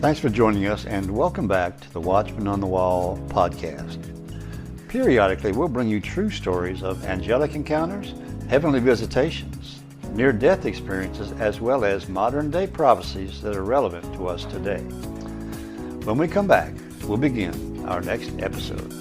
Thanks for joining us, and welcome back to the Watchman on the Wall podcast. Periodically, we'll bring you true stories of angelic encounters, heavenly visitations, near-death experiences, as well as modern-day prophecies that are relevant to us today. When we come back, we'll begin our next episode.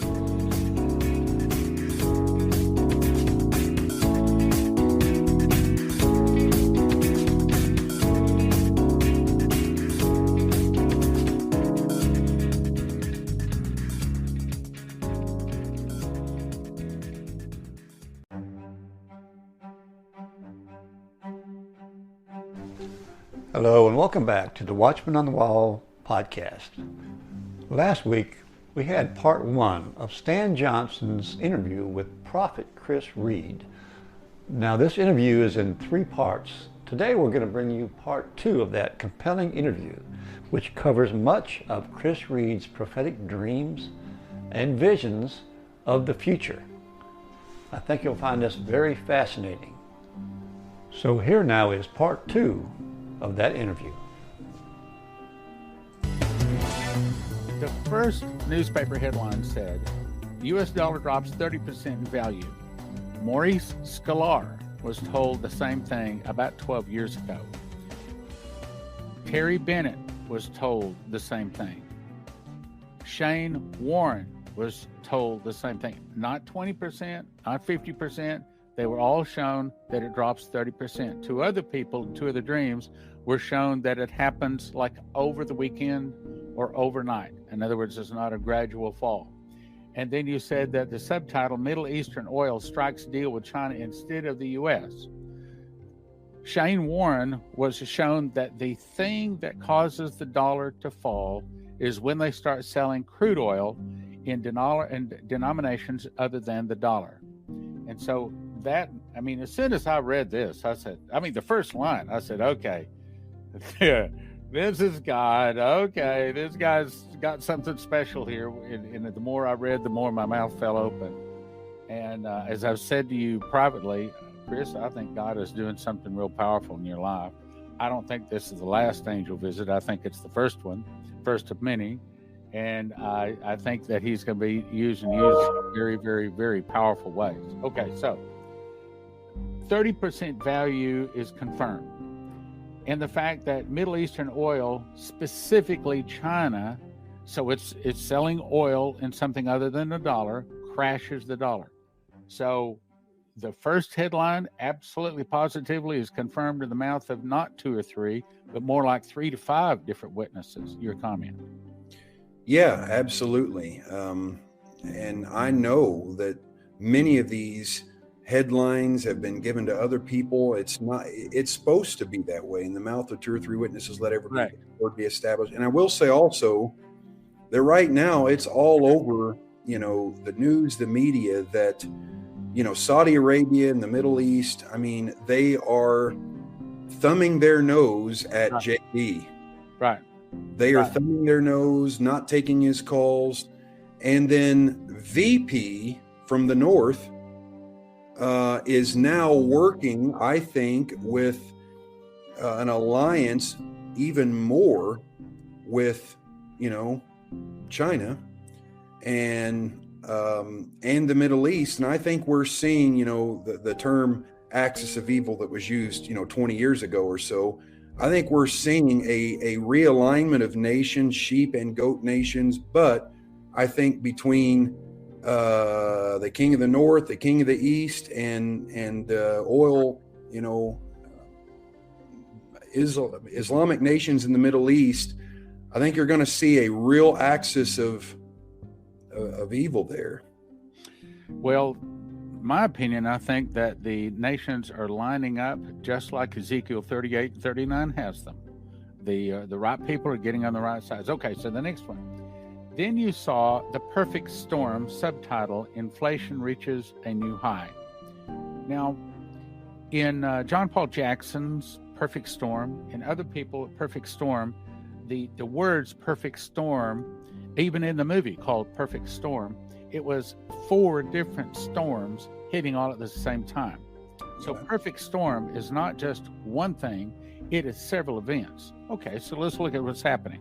Hello and welcome back to the Watchman on the Wall podcast. Last week we had part one of Stan Johnson's interview with Prophet Chris Reed. Now this interview is in 3 parts. Today we're going to bring you part 2 of that compelling interview, which covers much of Chris Reed's prophetic dreams and visions of the future. I think you'll find this very fascinating. So here now is part 2 of that interview. The first newspaper headline said, U.S. dollar drops 30% in value. Maurice Sklar was told the same thing about 12 years ago. Terry Bennett was told the same thing. Shane Warren was told the same thing. Not 20%, not 50%. They were all shown that it drops 30%. 2 other people, 2 of the dreams, were shown that it happens like over the weekend or overnight. In other words, it's not a gradual fall. And then you said that the subtitle, Middle Eastern Oil Strikes Deal with China Instead of the U.S. Shane Warren was shown that the thing that causes the dollar to fall is when they start selling crude oil in denominations other than the dollar. And so that, as soon as I read this, I said, the first line, I said, okay, this is God. Okay, this guy's got something special here. And the more I read, the more my mouth fell open. And as I've said to you privately, Chris, I think God is doing something real powerful in your life. I don't think this is the last angel visit. I think it's the first one, first of many. And I think that he's going to be used in very, very, very powerful ways. Okay, so 30% value is confirmed. And the fact that Middle Eastern oil, specifically China, so it's selling oil in something other than the dollar, crashes the dollar. So the first headline, absolutely positively, is confirmed in the mouth of not 2 or 3, but more like 3 to 5 different witnesses. Your comment? Yeah, absolutely. And I know that many of these headlines have been given to other people. It's supposed to be that way. In the mouth of 2 or 3 witnesses, let every word be established. And I will say also that right now it's all over, the news, the media, that, Saudi Arabia and the Middle East, they are thumbing their nose at JB. Right. They are thumbing their nose, not taking his calls. And then VP from the North is now working, I think, with an alliance even more with, China and the Middle East. And I think we're seeing, the term axis of evil that was used, 20 years ago or so. I think we're seeing a realignment of nations, sheep and goat nations. But I think between the king of the north, the king of the east, and oil, Islamic nations in the Middle East, I think you're going to see a real axis of evil there. Well, my opinion, I think that the nations are lining up just like Ezekiel 38 and 39 has them. The right people are getting on the right sides. Okay, so the next one. Then you saw the perfect storm, subtitle, Inflation Reaches a New High. Now, in John Paul Jackson's Perfect Storm and other people at Perfect Storm, the words perfect storm, even in the movie called Perfect Storm, it was 4 different storms hitting all at the same time. So perfect storm is not just one thing, it is several events. Okay, so let's look at what's happening.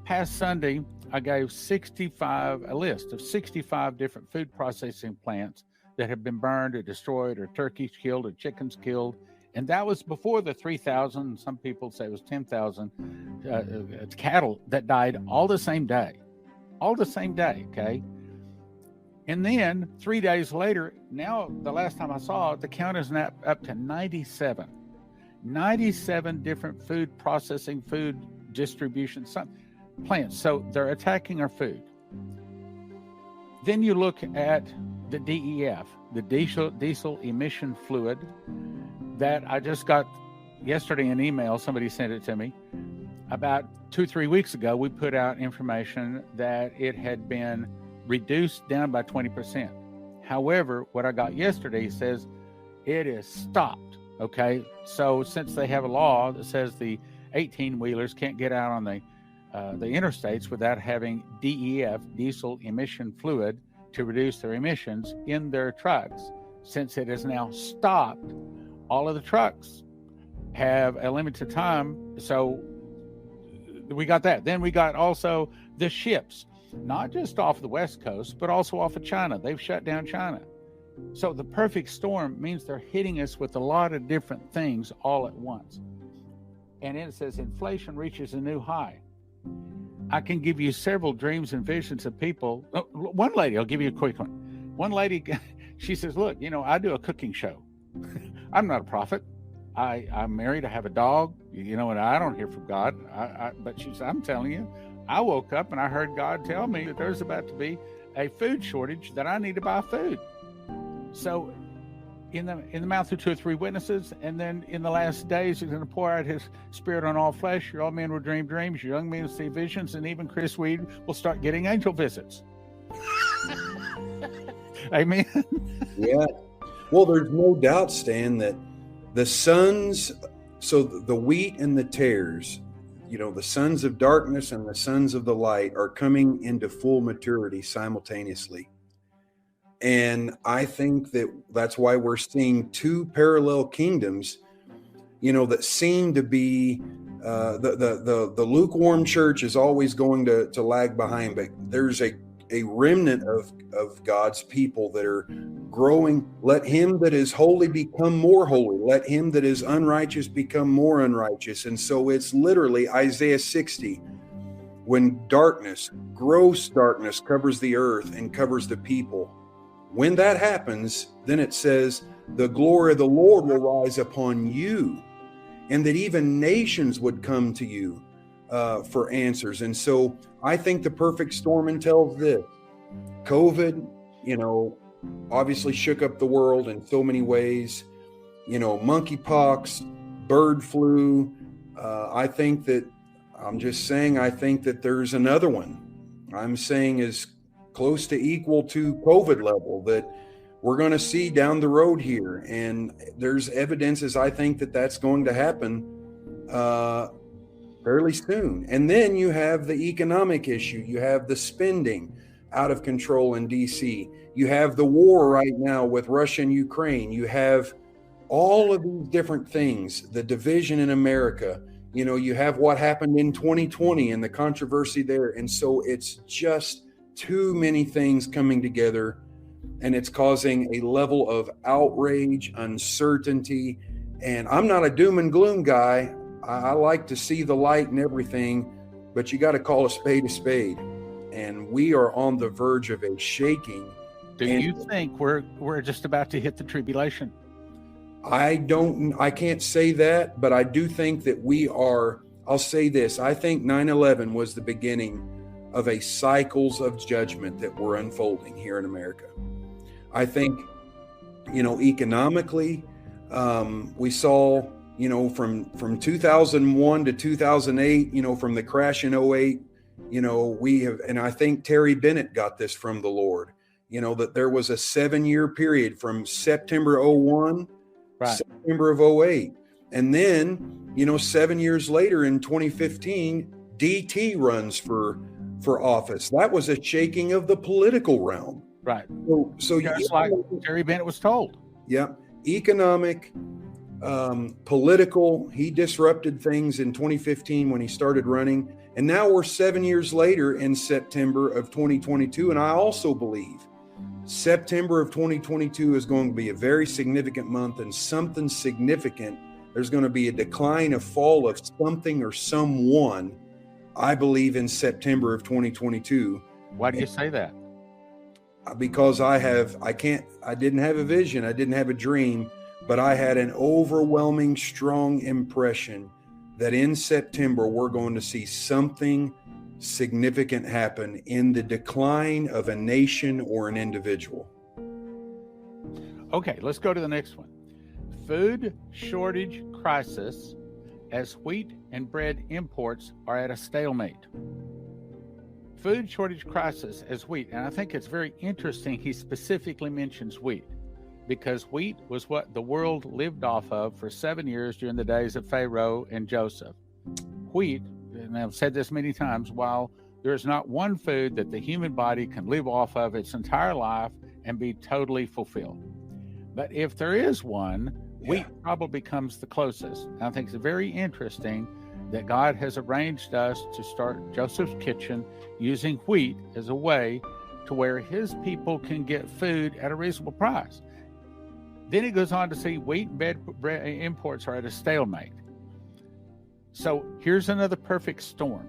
past Sunday, I gave a list of 65 different food processing plants that have been burned or destroyed, or turkeys killed, or chickens killed. And that was before the 3,000, some people say it was 10,000 cattle that died all the same day, okay? And then 3 days later, now the last time I saw it, the count is now up to 97 different food processing, food distribution plants. So they're attacking our food. Then you look at the DEF, the diesel emission fluid, that I just got yesterday an email. Somebody sent it to me. About 2-3 weeks ago, we put out information that it had been reduced down by 20%. However, what I got yesterday says it is stopped. Okay, so since they have a law that says the 18-wheelers can't get out on the interstates without having DEF, diesel emission fluid, to reduce their emissions in their trucks, since it is now stopped, all of the trucks have a limited time. So we got that. Then we got also the ships, not just off the West Coast, but also off of China. They've shut down China. So the perfect storm means they're hitting us with a lot of different things all at once. And it says inflation reaches a new high. I can give you several dreams and visions of people. One lady, I'll give you a quick one. One lady, she says, look, I do a cooking show. I'm not a prophet. I'm married. I have a dog, and I don't hear from God. But she said, I'm telling you, I woke up and I heard God tell me that there's about to be a food shortage, that I need to buy food. So in the mouth of 2 or 3 witnesses, and then in the last days, he's going to pour out his spirit on all flesh. Your old men will dream dreams, your young men will see visions, and even Chris Weed will start getting angel visits. Amen. Yeah. Well, there's no doubt, Stan, that the sons, so the wheat and the tares, the sons of darkness and the sons of the light are coming into full maturity simultaneously. And I think that's why we're seeing 2 parallel kingdoms, that seem to be the lukewarm church is always going to lag behind, but there's a remnant of God's people that are growing. Let him that is holy become more holy. Let him that is unrighteous become more unrighteous. And so it's literally Isaiah 60, when gross darkness covers the earth and covers the people. When that happens, then it says, the glory of the Lord will rise upon you, and that even nations would come to you for answers. And so I think the perfect storm entails this. COVID, obviously shook up the world in so many ways. Monkeypox, bird flu. I think that there's another one. I'm saying is close to equal to COVID level that we're going to see down the road here. And there's evidences, I think, that that's going to happen fairly soon. And then you have the economic issue. You have the spending out of control in DC. You have the war right now with Russia and Ukraine. You have all of these different things, the division in America. You have what happened in 2020 and the controversy there. And so it's just too many things coming together, and it's causing a level of outrage, uncertainty. And I'm not a doom and gloom guy. I like to see the light and everything, but you got to call a spade a spade. And we are on the verge of a shaking. Do you think we're just about to hit the tribulation? I can't say that, but I do think that we are. I'll say this. I think 9/11 was the beginning of a cycles of judgment that were unfolding here in America. I think, economically, we saw, from 2001 to 2008, from the crash in 2008, we have, and I think Terry Bennett got this from the Lord, that there was a 7-year period from September 2001, right, September of 2008. And then, 7 years later in 2015, DT runs for office. That was a shaking of the political realm. Right. So just like Terry Bennett was told. Yeah. Economic, political. He disrupted things in 2015 when he started running. And now we're 7 years later in September of 2022. And I also believe September of 2022 is going to be a very significant month, and something significant. There's going to be a decline, a fall of something or someone, I believe, in September of 2022. Why do you say that? Because I didn't have a vision. I didn't have a dream, but I had an overwhelming, strong impression that in September, we're going to see something significant happen in the decline of a nation or an individual. Okay, let's go to the next one. Food shortage crisis as wheat and bread imports are at a stalemate. Food shortage crisis as wheat. And I think it's very interesting he specifically mentions wheat, because wheat was what the world lived off of for 7 years during the days of Pharaoh and Joseph. Wheat, and I've said this many times, while there is not one food that the human body can live off of its entire life and be totally fulfilled. But if there is one, wheat probably comes the closest. And I think it's very interesting that God has arranged us to start Joseph's Kitchen using wheat as a way to where his people can get food at a reasonable price. Then it goes on to say wheat and bread imports are at a stalemate. So here's another perfect storm.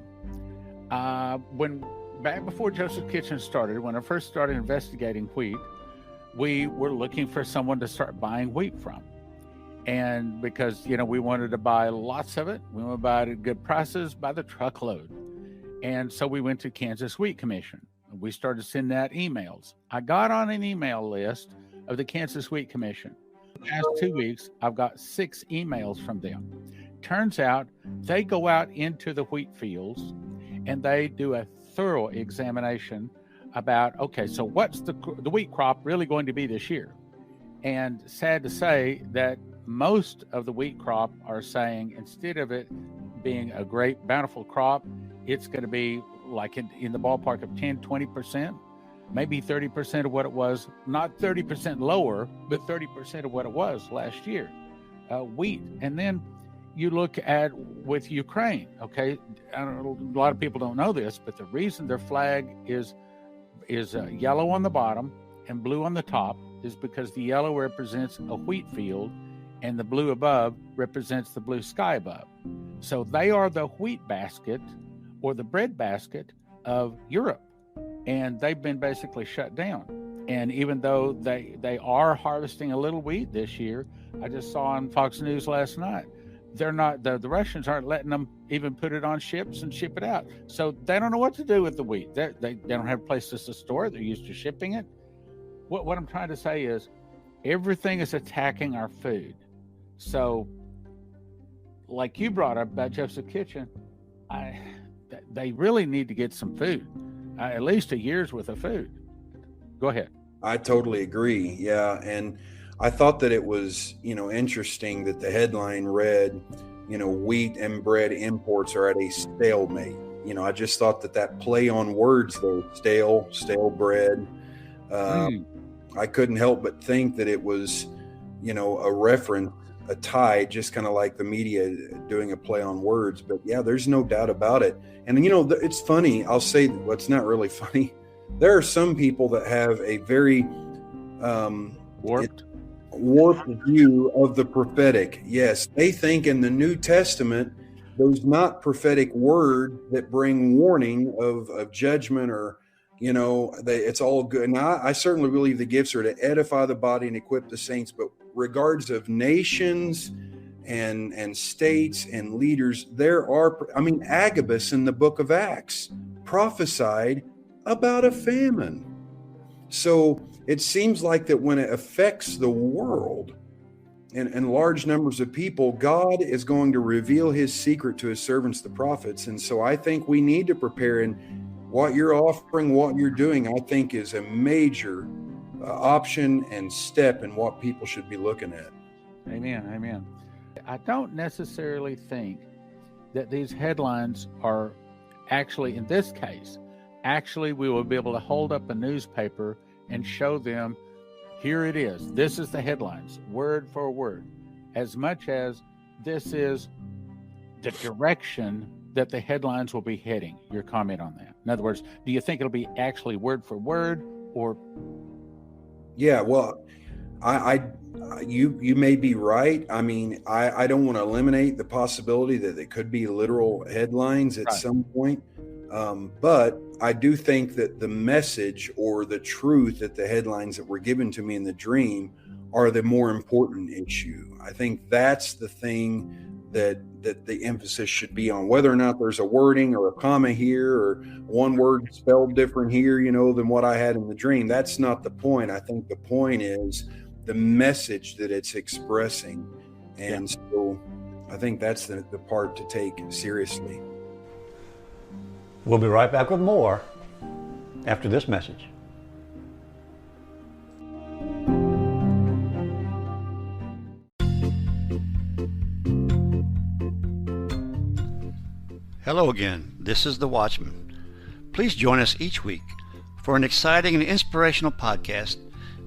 Back before Joseph's Kitchen started, when I first started investigating wheat, we were looking for someone to start buying wheat from. And because, we wanted to buy lots of it, we wanted to buy it at good prices by the truckload. And so we went to Kansas Wheat Commission. We started sending out emails. I got on an email list of the Kansas Wheat Commission. The past 2 weeks, I've got 6 emails from them. Turns out they go out into the wheat fields and they do a thorough examination about, okay, so what's the wheat crop really going to be this year? And sad to say that most of the wheat crop are saying instead of it being a great bountiful crop, it's going to be like in the ballpark of 10, 20%, maybe 30% of what it was, not 30% lower, but 30% of what it was last year, wheat. And then you look at with Ukraine, okay, I don't know, a lot of people don't know this, but the reason their flag is yellow on the bottom and blue on the top is because the yellow represents a wheat field and the blue above represents the blue sky above. So they are the wheat basket or the bread basket of Europe, and they've been basically shut down. And even though they are harvesting a little wheat this year, I just saw on Fox News last night, they're not, the Russians aren't letting them even put it on ships and ship it out. So they don't know what to do with the wheat. They don't have places to store it. They're used to shipping it. What I'm trying to say is everything is attacking our food. So like you brought up about Joseph's Kitchen, they really need to get some food, at least a year's worth of food. Go ahead. I totally agree. Yeah. And I thought that it was, interesting that the headline read, wheat and bread imports are at a stalemate. I just thought that play on words though, stale bread. I couldn't help but think that it was, a reference, a tie, just kind of like the media doing a play on words. But yeah, there's no doubt about it. And, it's funny. I'll say what's not really funny. There are some people that have a very warped view of the prophetic. Yes, they think in the New Testament, there's not prophetic word that bring warning of judgment or, it's all good. Now, I certainly believe the gifts are to edify the body and equip the saints, but regards of nations and states and leaders, Agabus in the book of Acts prophesied about a famine. So it seems like that when it affects the world and large numbers of people, God is going to reveal his secret to his servants, the prophets. And so I think we need to prepare, and what you're offering, what you're doing, I think is a major option and step in what people should be looking at. Amen. I don't necessarily think that these headlines are actually, in this case, we will be able to hold up a newspaper and show them, here it is. This is the headlines, word for word. as much as this is the direction that the headlines will be heading. Your comment on that. In other words, do you think it'll be actually word for word, or? Yeah, well, you may be right. I mean, I don't want to eliminate the possibility that it could be literal headlines at some point. But I do think that the message or the truth that the headlines that were given to me in the dream are the more important issue. I think that's the thing that the emphasis should be on, whether or not there's a wording or a comma here or one word spelled different here, than what I had in the dream. That's not the point. I think the point is the message that it's expressing. And so I think that's the part to take seriously. We'll be right back with more after this message. Hello again, this is the Watchman. Please join us each week for an exciting and inspirational podcast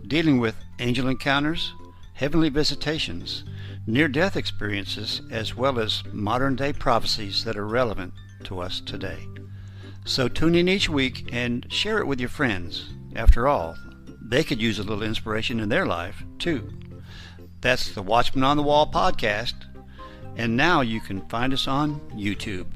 dealing with angel encounters, heavenly visitations, near-death experiences, as well as modern-day prophecies that are relevant to us today. So tune in each week and share it with your friends. After all, they could use a little inspiration in their life, too. That's the Watchman on the Wall podcast, and now you can find us on YouTube.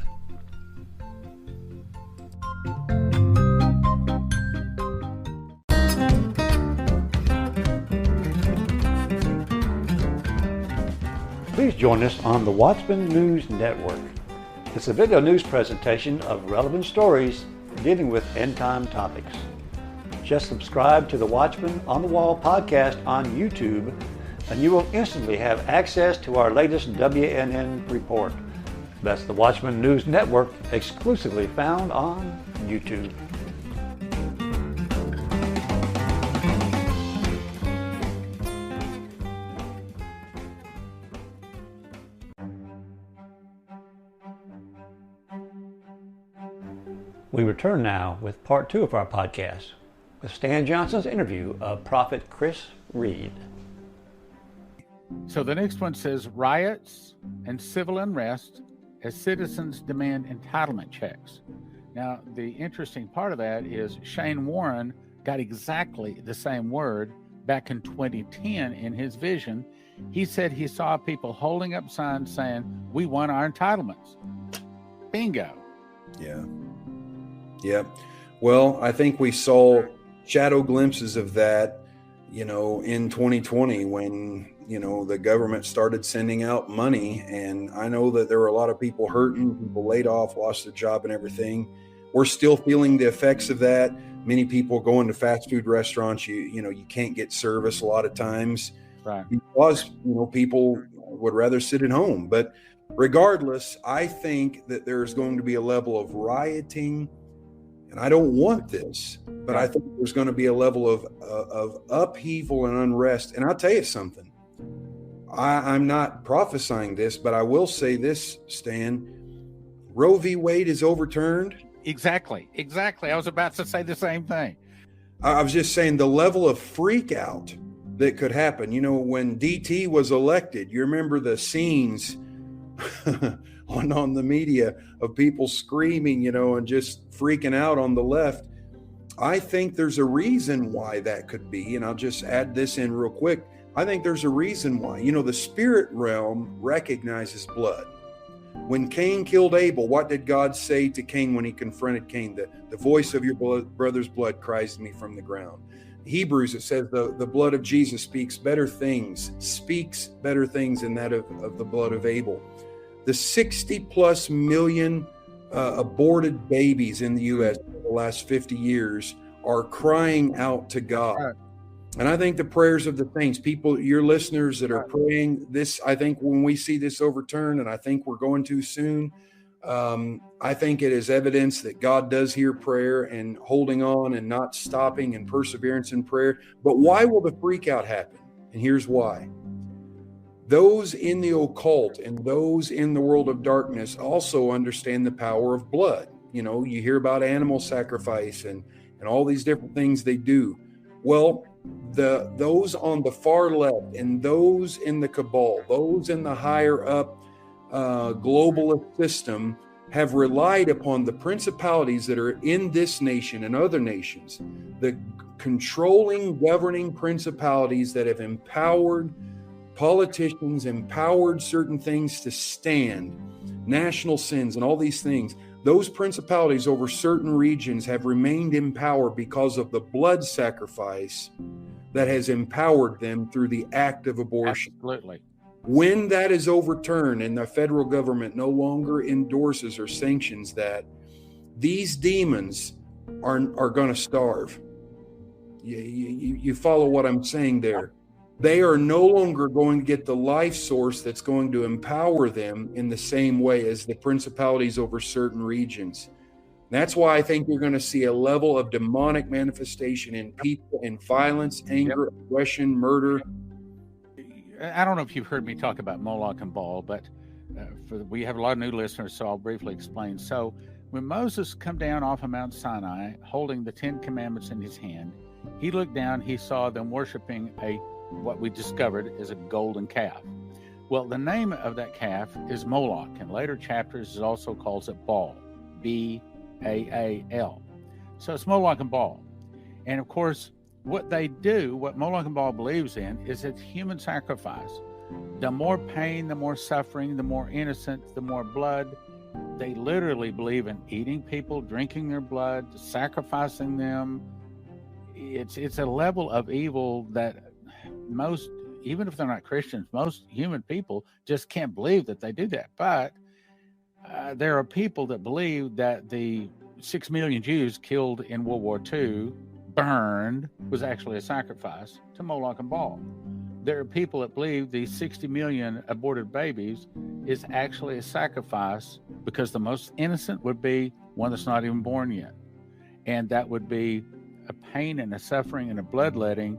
Please join us on the Watchman News Network. It's a video news presentation of relevant stories dealing with end-time topics. Just subscribe to the Watchman on the Wall podcast on YouTube, and you will instantly have access to our latest WNN report. That's the Watchman News Network, exclusively found on YouTube. We return now with part 2 of our podcast, with Stan Johnson's interview of Prophet Chris Reed. So the next one says riots and civil unrest as citizens demand entitlement checks. Now, the interesting part of that is Shane Warren got exactly the same word back in 2010 in his vision. He said he saw people holding up signs saying, "We want our entitlements." Bingo. Yeah. Well, I think we saw shadow glimpses of that, in 2020 when, the government started sending out money. And I know that there were a lot of people hurting, people laid off, lost their job and everything. We're still feeling the effects of that. Many people going to fast food restaurants, you can't get service a lot of times, right? Because, people would rather sit at home. But regardless, I think that there's going to be a level of rioting. And I don't want this, but I think there's going to be a level of upheaval and unrest. And I'll tell you something. I'm not prophesying this, but I will say this, Stan. Roe v. Wade is overturned. Exactly. I was about to say the same thing. I was just saying the level of freak out that could happen. When DT was elected, you remember the scenes on the media of people screaming, and just freaking out on the left. I think there's a reason why that could be. And I'll just add this in real quick. I think there's a reason why. The spirit realm recognizes blood. When Cain killed Abel, what did God say to Cain when he confronted Cain? The voice of your brother's blood cries to me from the ground. Hebrews, it says the blood of Jesus speaks better things than that of the blood of Abel. The 60 plus million aborted babies in the U.S. in the last 50 years are crying out to God. Right. And I think the prayers of the saints, people, your listeners that are praying this, I think when we see this overturned, and I think we're going to soon, I think it is evidence that God does hear prayer and holding on and not stopping and perseverance in prayer. But why will the freak out happen? And here's why. Those in the occult and those in the world of darkness also understand the power of blood. You hear about animal sacrifice and all these different things they do. Well, those on the far left and those in the cabal, those in the higher up globalist system have relied upon the principalities that are in this nation and other nations, the controlling, governing principalities that have empowered politicians, empowered certain things to stand, national sins and all these things. Those principalities over certain regions have remained in power because of the blood sacrifice that has empowered them through the act of abortion. Absolutely. When that is overturned and the federal government no longer endorses or sanctions that, these demons are going to starve. You follow what I'm saying there? They are no longer going to get the life source that's going to empower them in the same way as the principalities over certain regions. That's why I think you're going to see a level of demonic manifestation in people, in violence, anger, aggression, murder. I don't know if you've heard me talk about Moloch and Baal, but we have a lot of new listeners, so I'll briefly explain. So when Moses come down off of Mount Sinai, holding the 10 Commandments in his hand, he looked down, he saw them worshiping what we discovered is a golden calf. Well, the name of that calf is Moloch. In later chapters, it also calls it Baal, B-A-A-L. So it's Moloch and Baal. And of course, what they do, what Moloch and Baal believes in, is it's human sacrifice. The more pain, the more suffering, the more innocent, the more blood. They literally believe in eating people, drinking their blood, sacrificing them. It's a level of evil that most, even if they're not Christians, most human people just can't believe that they do that. But there are people that believe that the 6 million Jews killed in World War II, burned, was actually a sacrifice to Moloch and Baal. There are people that believe the 60 million aborted babies is actually a sacrifice because the most innocent would be one that's not even born yet. And that would be a pain and a suffering and a bloodletting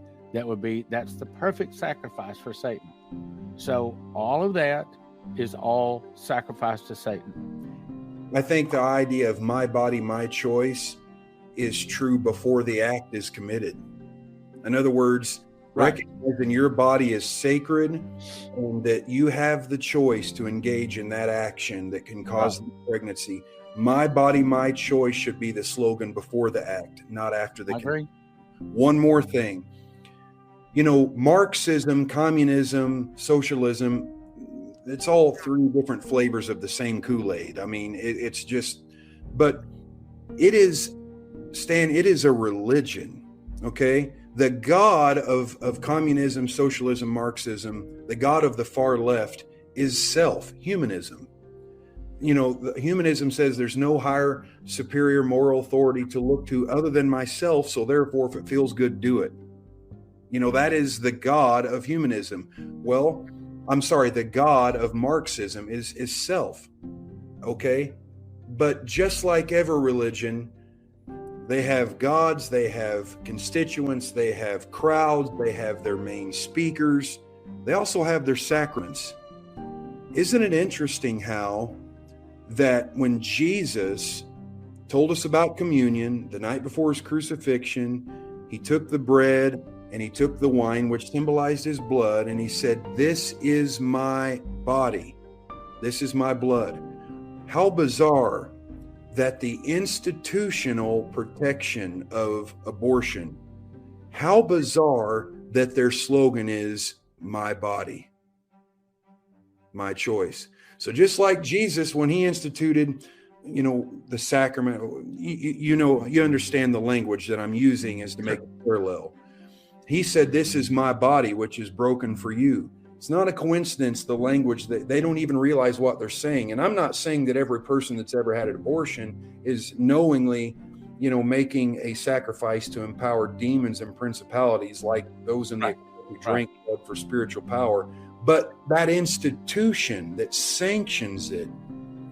that's the perfect sacrifice for Satan. So all of that is all sacrifice to Satan. I think the idea of my body, my choice is true before the act is committed. In other words, recognizing your body is sacred and that you have the choice to engage in that action that can cause the pregnancy. My body, my choice should be the slogan before the act, not after the. I agree. One more thing. Marxism, communism, socialism, it's all three different flavors of the same Kool-Aid. I mean, it's just, but it is, Stan, it is a religion, okay? The God of communism, socialism, Marxism, the God of the far left is self, humanism. Humanism says there's no higher, superior moral authority to look to other than myself, so therefore, if it feels good, do it. That is the God of humanism. Well, I'm sorry, the God of Marxism is self, okay? But just like every religion, they have gods, they have constituents, they have crowds, they have their main speakers. They also have their sacraments. Isn't it interesting how that when Jesus told us about communion the night before his crucifixion, he took the bread and he took the wine, which symbolized his blood, and he said, "This is my body. This is my blood." How bizarre that the institutional protection of abortion, how bizarre that their slogan is, "My body, my choice." So just like Jesus, when he instituted, the sacrament, you understand the language that I'm using is to make a parallel. He said, "This is my body, which is broken for you." It's not a coincidence, the language, that they don't even realize what they're saying. And I'm not saying that every person that's ever had an abortion is knowingly, making a sacrifice to empower demons and principalities like those in the who drink blood for spiritual power. But that institution that sanctions it,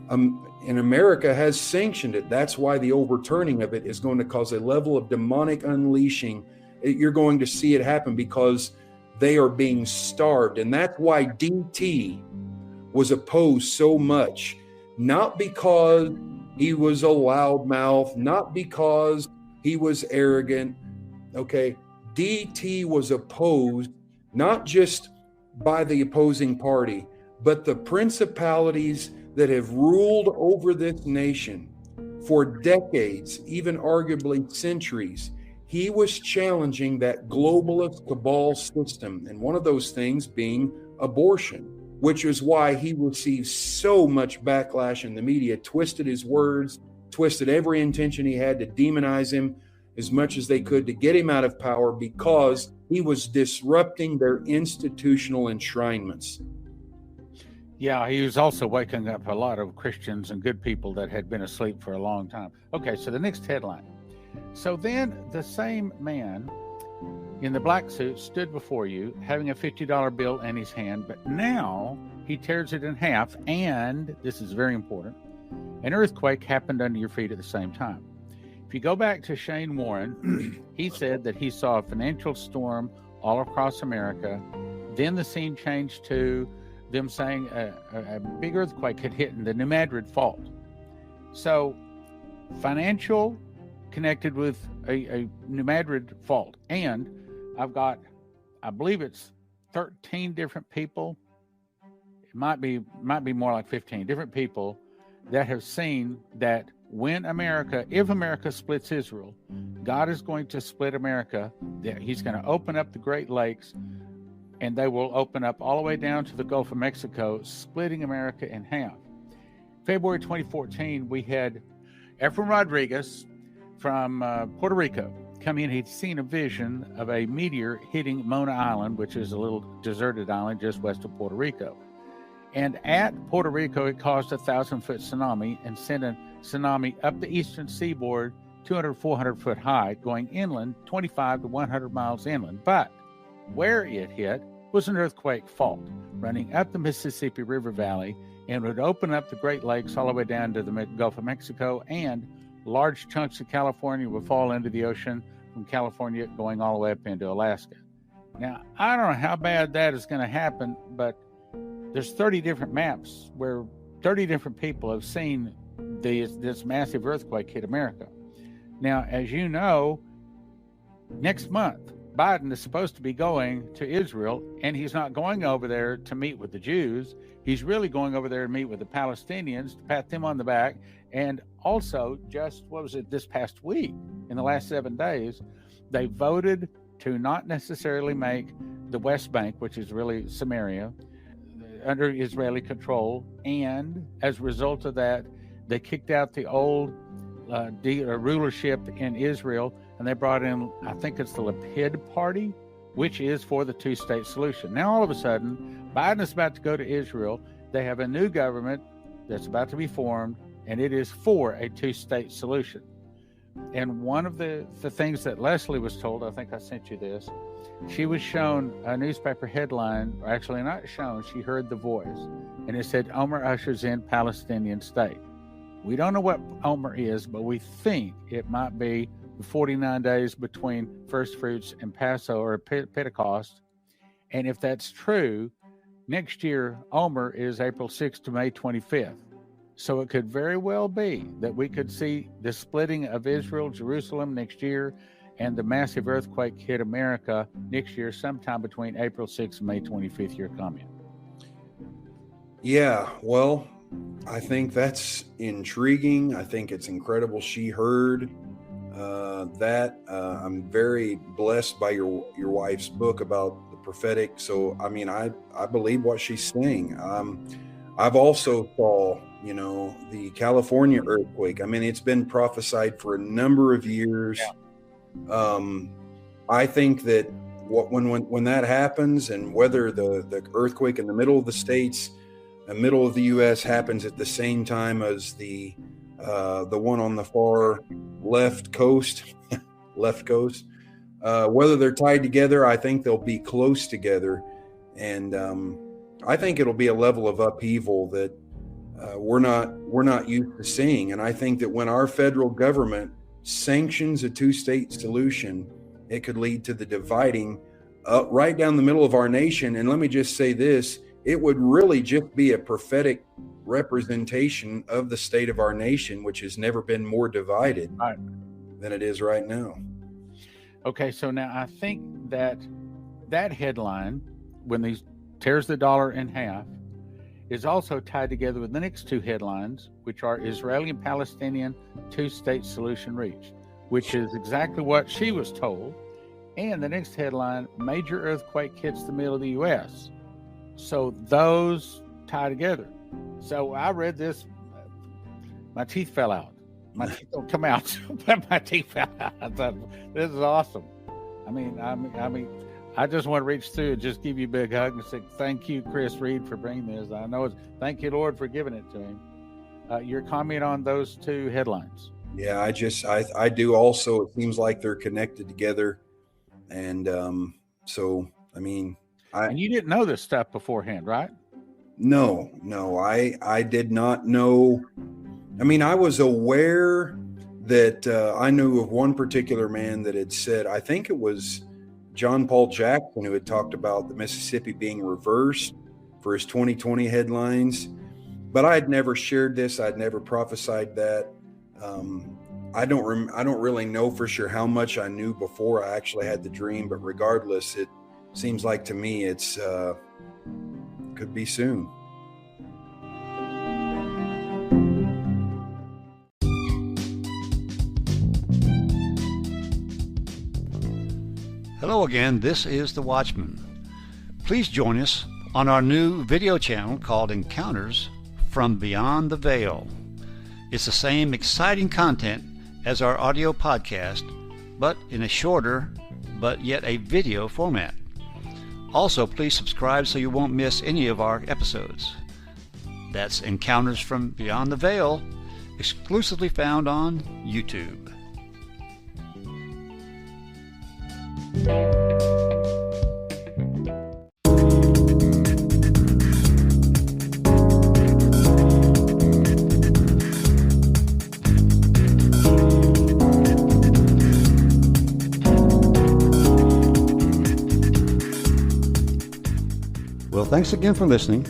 in America has sanctioned it. That's why the overturning of it is going to cause a level of demonic unleashing. You're going to see it happen because they are being starved. And that's why DT was opposed so much, not because he was a loudmouth, not because he was arrogant, okay, DT was opposed not just by the opposing party, but the principalities that have ruled over this nation for decades, even arguably centuries. He was challenging that globalist cabal system, and one of those things being abortion, which is why he received so much backlash in the media, twisted his words, twisted every intention he had to demonize him as much as they could to get him out of power, because he was disrupting their institutional enshrinements. Yeah, he was also waking up a lot of Christians and good people that had been asleep for a long time. Okay, so the next headline. So then the same man in the black suit stood before you, having a $50 bill in his hand, but now he tears it in half, and this is very important, an earthquake happened under your feet at the same time. If you go back to Shane Warren, he said that he saw a financial storm all across America. Then the scene changed to them saying a big earthquake had hit the New Madrid Fault. So financial connected with a New Madrid Fault. And I've got, I believe it's 13 different people. It might be more like 15 different people that have seen that when America, if America splits Israel, God is going to split America. He's going to open up the Great Lakes, and they will open up all the way down to the Gulf of Mexico, splitting America in half. February 2014, we had Efrain Rodriguez from Puerto Rico come in. He'd seen a vision of a meteor hitting Mona Island, which is a little deserted island just west of Puerto Rico. And at Puerto Rico, it caused a 1,000-foot tsunami and sent a tsunami up the eastern seaboard, 200, 400 foot high, going inland, 25 to 100 miles inland. But where it hit was an earthquake fault running up the Mississippi River Valley, and would open up the Great Lakes all the way down to the Gulf of Mexico, and large chunks of California would fall into the ocean from California going all the way up into Alaska. Now, I don't know how bad that is going to happen, but there's 30 different maps where 30 different people have seen this massive earthquake hit America. Now, as you know, next month, Biden is supposed to be going to Israel, and he's not going over there to meet with the Jews. He's really going over there to meet with the Palestinians, to pat them on the back. And also, just, this past week, in the last 7 days, they voted to not necessarily make the West Bank, which is really Samaria, under Israeli control. And as a result of that, they kicked out the old rulership in Israel, and they brought in, I think it's the Lapid Party, which is for the two-state solution. Now, all of a sudden, Biden is about to go to Israel. They have a new government that's about to be formed, and it is for a two-state solution. And one of the things that Leslie was told, I think I sent you this, she was shown a newspaper headline, or actually not shown, she heard the voice, and it said, Omer ushers in Palestinian state. We don't know what Omer is, but we think it might be the 49 days between first fruits and Passover or Pentecost. And if that's true, next year, Omer is April 6th to May 25th. So it could very well be that we could see the splitting of Israel, Jerusalem next year, and the massive earthquake hit America next year, sometime between April 6th and May 25th. Your comment? Yeah, well, I think that's intriguing. I think it's incredible she heard that. I'm very blessed by your wife's book about the prophetic. So, I mean, I believe what she's saying. I've also saw, the California earthquake. I mean, it's been prophesied for a number of years. Yeah. I think that when that happens, and whether the earthquake in the middle of the states, the middle of the U.S. happens at the same time as the one on the far left coast, whether they're tied together, I think they'll be close together. And I think it'll be a level of upheaval that we're not used to seeing. And I think that when our federal government sanctions a two-state solution, it could lead to the dividing right down the middle of our nation. And let me just say this, it would really just be a prophetic representation of the state of our nation, which has never been more divided than it is right now. Okay, so now I think that headline, when he tears the dollar in half, is also tied together with the next two headlines, which are Israeli and Palestinian two-state solution reached, which is exactly what she was told. And the next headline, major earthquake hits the middle of the U.S. So those tie together. So I read this, my teeth fell out. My teeth don't come out, but my teeth fell out. I thought, this is awesome. I mean, I just want to reach through and just give you a big hug and say, thank you, Chris Reed, for bringing this. I know thank you, Lord, for giving it to him. Your comment on those two headlines? Yeah, I do also. It seems like they're connected together. And so, I mean, and you didn't know this stuff beforehand, right? No, I did not know. I mean, I was aware that I knew of one particular man that had said, I think it was John Paul Jackson, who had talked about the Mississippi being reversed for his 2020 headlines. But I had never shared this. I'd never prophesied that. I don't really know for sure how much I knew before I actually had the dream. But regardless, it seems like to me it's could be soon. Hello again, this is the Watchman. Please join us on our new video channel called Encounters from Beyond the Veil. It's the same exciting content as our audio podcast, but in a shorter, but yet a video format. Also, please subscribe so you won't miss any of our episodes. That's Encounters from Beyond the Veil, exclusively found on YouTube. Well, thanks again for listening.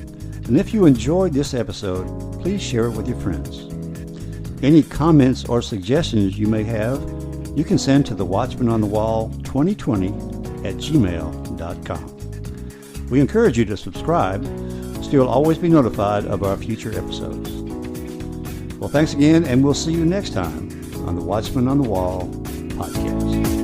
And if you enjoyed this episode, please share it with your friends. Any comments or suggestions you may have, you can send to the Watchman on the Wall 2020 at gmail.com. We encourage you to subscribe so you'll always be notified of our future episodes. Well, thanks again, and we'll see you next time on the Watchman on the Wall podcast.